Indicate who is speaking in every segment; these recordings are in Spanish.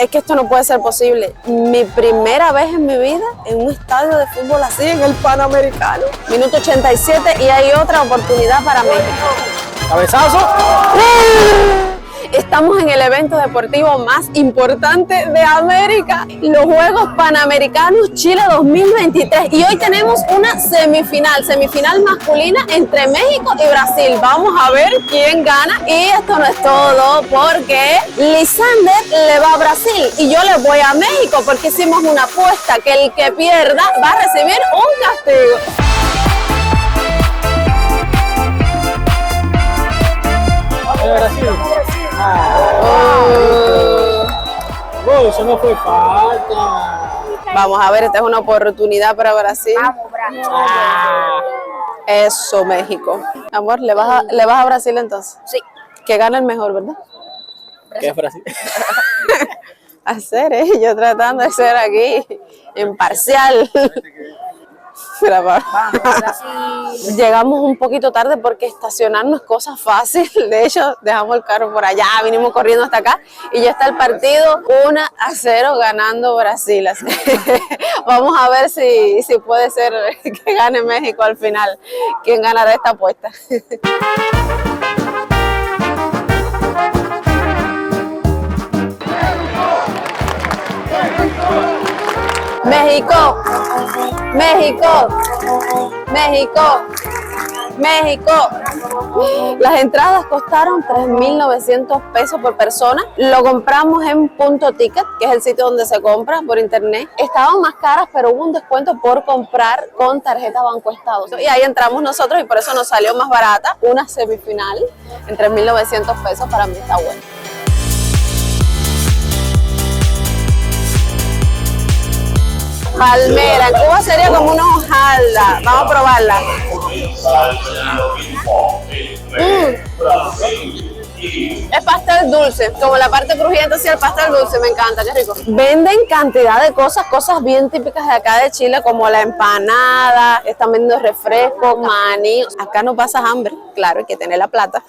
Speaker 1: Es que esto no puede ser posible. Mi primera vez en mi vida en un estadio de fútbol así, en el Panamericano. Minuto 87 y hay otra oportunidad para México.
Speaker 2: ¡Cabezazo!
Speaker 1: Estamos en el evento deportivo más importante de América, los Juegos Panamericanos Chile 2023. Y hoy tenemos una semifinal masculina entre México y Brasil. Vamos a ver quién gana. Y esto no es todo, porque Lisander le va a Brasil y yo le voy a México, porque hicimos una apuesta que el que pierda va a recibir un castigo.
Speaker 2: Brasil. Eso no fue falta.
Speaker 1: Vamos a ver, esta es una oportunidad para Brasil.
Speaker 3: Vamos, Brasil.
Speaker 1: Eso, México. Amor, ¿le vas a Brasil entonces?
Speaker 3: Sí.
Speaker 1: Que gane el mejor, ¿verdad?
Speaker 2: ¿Qué es Brasil?
Speaker 1: Yo tratando de ser aquí imparcial. Mira,
Speaker 3: Vamos, Brasil.
Speaker 1: llegamos un poquito tarde porque estacionar no es cosa fácil. De hecho, dejamos el carro por allá, vinimos corriendo hasta acá y ya está el partido 1-0 ganando Brasil. Así vamos a ver si puede ser que gane México al final. ¿Quién ganará esta apuesta? México, México, México, México. Las entradas costaron 3.900 pesos por persona. Lo compramos en Punto Ticket, que es el sitio donde se compra por internet. Estaban más caras, pero hubo un descuento por comprar con tarjeta Banco Estado. Y ahí entramos nosotros y por eso nos salió más barata una semifinal en 3.900 pesos. Para mí está bueno. Palmera, en Cuba sería como una hojalda. Vamos a probarla. Es pastel dulce, como la parte crujiente, sí, el pastel dulce, me encanta, qué rico. Venden cantidad de cosas bien típicas de acá de Chile, como la empanada, están vendiendo refrescos, maní. Acá no pasas hambre, claro, hay que tener la plata.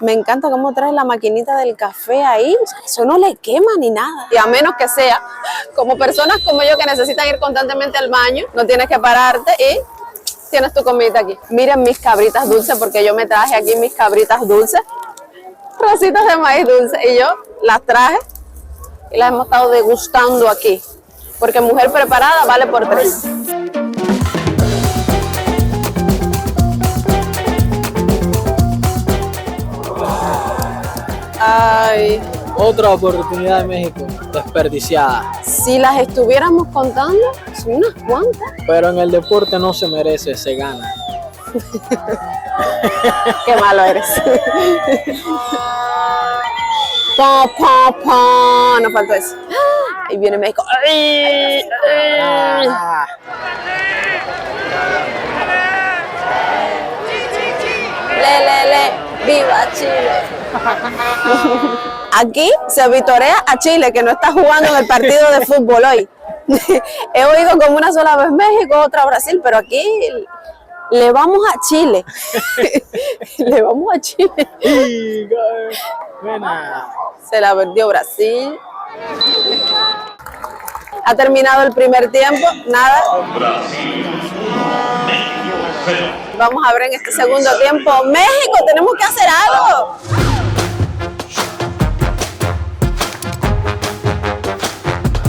Speaker 1: Me encanta cómo traes la maquinita del café ahí, o sea, eso no le quema ni nada. Y a menos que sea como personas como yo que necesitan ir constantemente al baño, no tienes que pararte y tienes tu comida aquí. Miren mis cabritas dulces, porque yo me traje aquí mis cabritas dulces, rositas de maíz dulce, y yo las traje y las hemos estado degustando aquí, porque mujer preparada vale por 3. Ay,
Speaker 2: Otra oportunidad de México desperdiciada.
Speaker 1: si las estuviéramos contando, son unas cuantas.
Speaker 2: Pero en el deporte no se merece, se gana.
Speaker 1: Qué malo eres. Pa, pa, pa. Nos faltó eso. Ahí viene México. ¡Ay! ¡Ay! Le, ¡viva Chile! Aquí se vitorea a Chile, que no está jugando en el partido de fútbol hoy. He oído como una sola vez México, otra Brasil, pero aquí le vamos a Chile. Le vamos a Chile.
Speaker 2: Buena.
Speaker 1: Se la perdió Brasil. Ha terminado el primer tiempo, nada. Vamos a ver en este segundo tiempo. México, tenemos que hacer algo.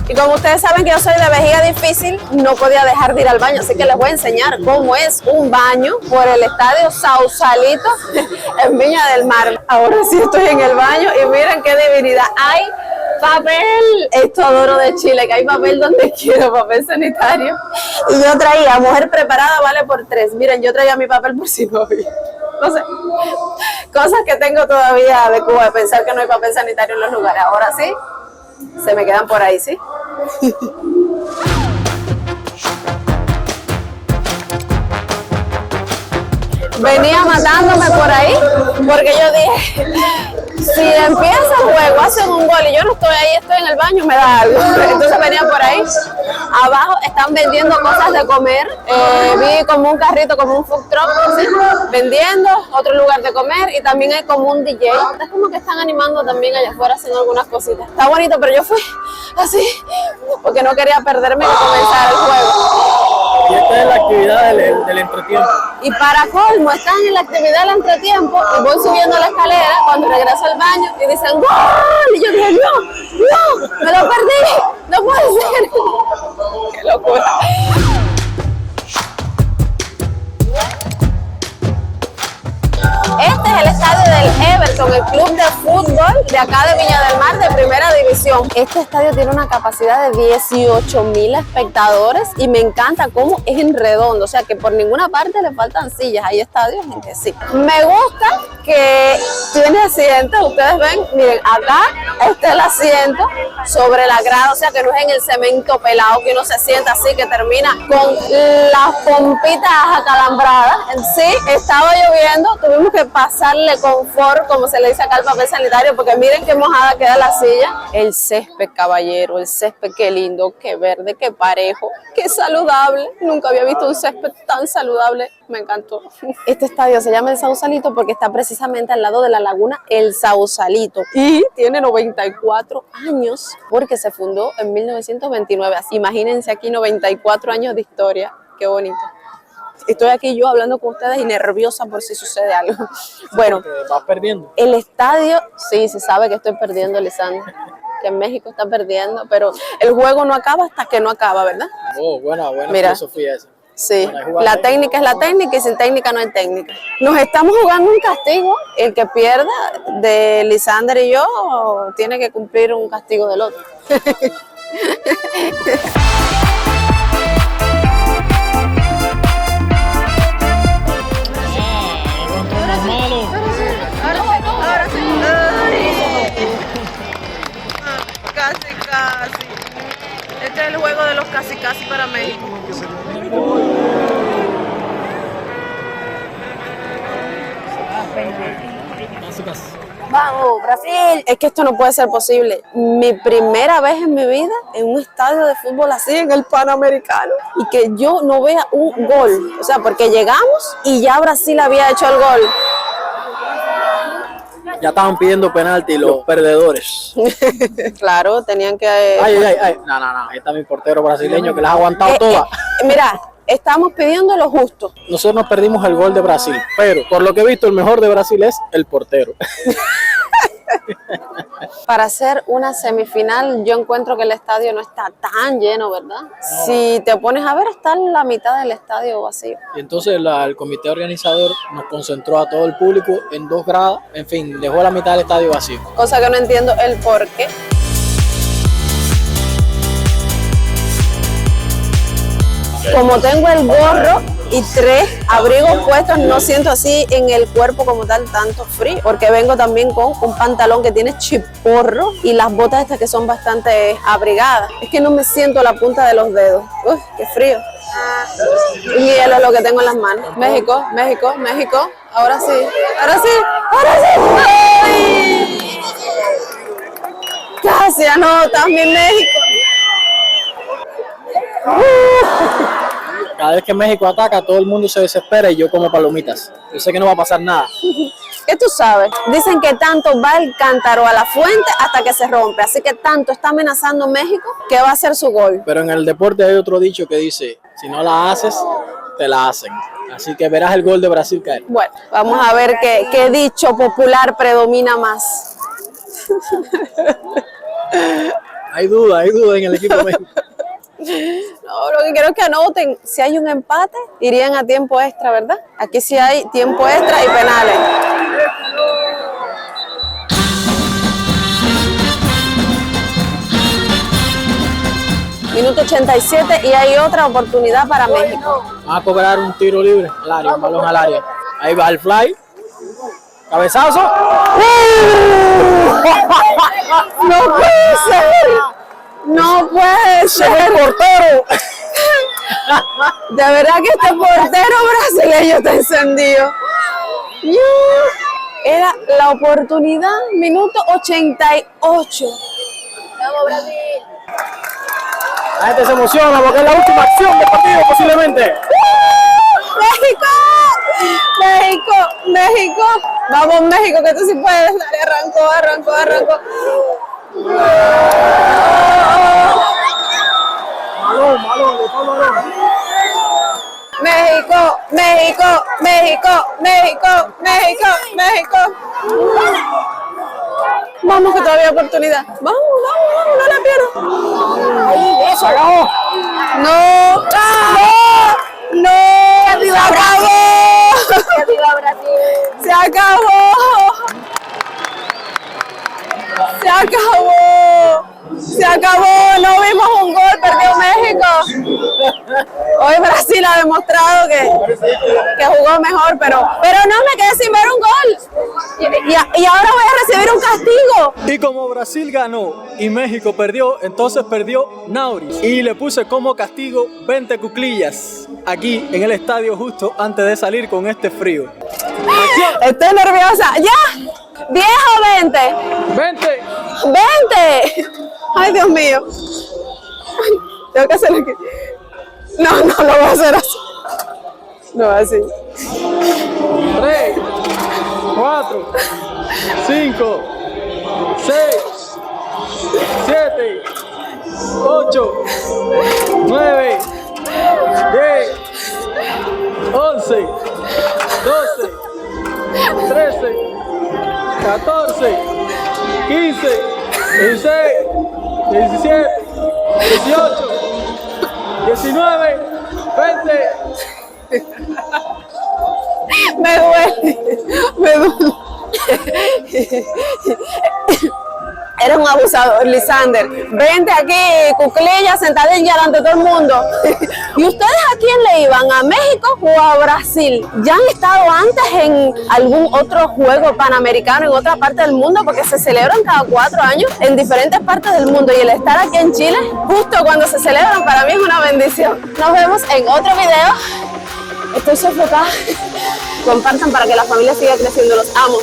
Speaker 1: Y como ustedes saben que yo soy de vejiga difícil, no podía dejar de ir al baño, así que les voy a enseñar cómo es un baño por el estadio Sausalito en Viña del Mar. Ahora sí estoy en el baño y miren qué divinidad. Hay papel, esto adoro de Chile, que hay papel donde quiero, papel sanitario. Y yo traía, mujer preparada vale por 3. Miren, yo traía mi papel por si no había. No sé, cosas que tengo todavía de Cuba, de pensar que no hay papel sanitario en los lugares. Ahora sí, se me quedan por ahí, ¿sí? Venía matándome por ahí porque yo dije, Si empieza el juego, hacen un gol y yo no estoy ahí, estoy en el baño, me da algo. Entonces venían por ahí. Abajo están vendiendo cosas de comer. Vi como un carrito, como un food truck, ¿sí? Vendiendo, otro lugar de comer y también hay como un DJ. Es como que están animando también allá afuera haciendo algunas cositas. Está bonito, pero yo fui así porque no quería perderme de comenzar el juego.
Speaker 2: Y esta es la actividad del entretiempo.
Speaker 1: Y para colmo, están en la actividad del entretiempo y voy subiendo la escalera cuando regreso al baño y dicen ¡gol! Y yo dije, no, me lo perdí, no puede ser. ¡Qué locura! Este es el estadio del Everton, el club de fútbol de acá de Viña del Mar de primera división. Este estadio tiene una capacidad de 18,000 espectadores y me encanta cómo es en redondo, o sea que por ninguna parte le faltan sillas, hay estadios en que sí. Me gusta que tiene asientos, ustedes ven, miren, acá este es el asiento sobre la grada, o sea que no es en el cemento pelado que uno se sienta así que termina con las pompitas acalambradas. Sí, estaba lloviendo, tuvimos que pasarle confort, como se le dice acá al papel sanitario, porque miren qué mojada queda la silla. El césped, caballero, el césped, qué lindo, qué verde, qué parejo, qué saludable. Nunca había visto un césped tan saludable, me encantó. Este estadio se llama El Sausalito porque está precisamente al lado de la laguna El Sausalito y tiene 94 años porque se fundó en 1929. Así, imagínense aquí 94 años de historia, qué bonito. Estoy aquí yo hablando con ustedes y nerviosa por si sucede algo. Bueno,
Speaker 2: vas perdiendo.
Speaker 1: El estadio, sí, se sabe que estoy perdiendo, Lisandro, que en México está perdiendo, pero el juego no acaba hasta que no acaba, ¿verdad?
Speaker 2: Oh, buena
Speaker 1: Mira,
Speaker 2: filosofía esa.
Speaker 1: Sí, la técnica es la técnica y sin técnica no hay técnica. Nos estamos jugando un castigo, el que pierda de Lisandro y yo tiene que cumplir un castigo del otro. Casi. Este es el juego de los casi para México.
Speaker 3: ¡Vamos, Brasil!
Speaker 1: Es que esto no puede ser posible. Mi primera vez en mi vida en un estadio de fútbol así, en el Panamericano, y que yo no vea un gol. O sea, porque llegamos y ya Brasil había hecho el gol.
Speaker 2: Ya estaban pidiendo penalti los perdedores.
Speaker 1: Claro, tenían que...
Speaker 2: Ay. No. Ahí está mi portero brasileño que las ha aguantado todas.
Speaker 1: Mira, estamos pidiendo lo justo.
Speaker 2: Nosotros nos perdimos el gol de Brasil, pero por lo que he visto el mejor de Brasil es el portero.
Speaker 1: Para hacer una semifinal, yo encuentro que el estadio no está tan lleno, ¿verdad? No. Si te pones a ver, está la mitad del estadio vacío.
Speaker 2: Y entonces el comité organizador nos concentró a todo el público en 2 gradas, en fin, dejó la mitad del estadio vacío.
Speaker 1: Cosa que no entiendo el por qué. Como tengo el gorro y 3 abrigos puestos, no siento así en el cuerpo como tal tanto frío, porque vengo también con un pantalón que tiene chiporro y las botas estas que son bastante abrigadas. Es que no me siento la punta de los dedos. Uf, qué frío. Y hielo es lo que tengo en las manos. México. Ahora sí. ¡Ay! Casi anotas mi México.
Speaker 2: Cada vez que México ataca, todo el mundo se desespera y yo como palomitas. Yo sé que no va a pasar nada.
Speaker 1: ¿Qué tú sabes? Dicen que tanto va el cántaro a la fuente hasta que se rompe. Así que tanto está amenazando México que va a hacer su gol.
Speaker 2: Pero en el deporte hay otro dicho que dice, si no la haces, te la hacen. Así que verás el gol de Brasil caer.
Speaker 1: Bueno, vamos a ver qué dicho popular predomina más.
Speaker 2: Hay duda en el equipo de México.
Speaker 1: No, lo que quiero es que anoten, si hay un empate, irían a tiempo extra, ¿verdad? Aquí sí hay tiempo extra y penales. Minuto 87 y hay otra oportunidad para México.
Speaker 2: Van a cobrar un tiro libre, al área, un balón al área. Ahí va el fly. Cabezazo.
Speaker 1: ¡No puede ser! ¡No puede ser!
Speaker 2: ¡Portero!
Speaker 1: De verdad que este portero brasileño está encendido. Era la oportunidad, minuto 88.
Speaker 3: ¡Vamos, Brasil!
Speaker 2: La gente se emociona porque es la última acción del partido posiblemente.
Speaker 1: ¡México! ¡México! ¡México! Vamos, México, que tú sí puedes. Dale, arrancó.
Speaker 2: Balón.
Speaker 1: México. Vamos, que todavía hay oportunidad. Vamos, no la pierdo.
Speaker 2: ¡Se acabó!
Speaker 1: No. Se acabó.
Speaker 3: ¡Viva Brasil! Se acabó.
Speaker 1: No vimos un gol, perdió México. Hoy Brasil ha demostrado que jugó mejor, pero no me quedé sin ver un gol. Y ahora voy a recibir un castigo.
Speaker 4: Y como Brasil ganó y México perdió, entonces perdió Nauris. Y le puse como castigo 20 cuclillas aquí en el estadio justo antes de salir con este frío.
Speaker 1: Estoy nerviosa. ¡Ya! ¿10 o 20?
Speaker 4: 20.
Speaker 1: ¡20! ¡Ay, Dios mío! Tengo que hacerlo aquí. No lo voy a hacer así. No, así.
Speaker 4: 3, 4, 5, 6, 7, 8, 9, 10, 11, 12, 13, 14, 15, 16, 17, 18, 19, 20.
Speaker 1: Me duele. Eres un abusador, Lisander. Vente aquí, cuclilla, sentadilla delante de todo el mundo. ¿Y ustedes a quién le iban? ¿A México o a Brasil? ¿Ya han estado antes en algún otro juego panamericano en otra parte del mundo? Porque se celebran cada 4 años en diferentes partes del mundo. Y el estar aquí en Chile, justo cuando se celebran, para mí es una bendición. Nos vemos en otro video. Estoy sofocada. Compartan para que la familia siga creciendo. Los amo.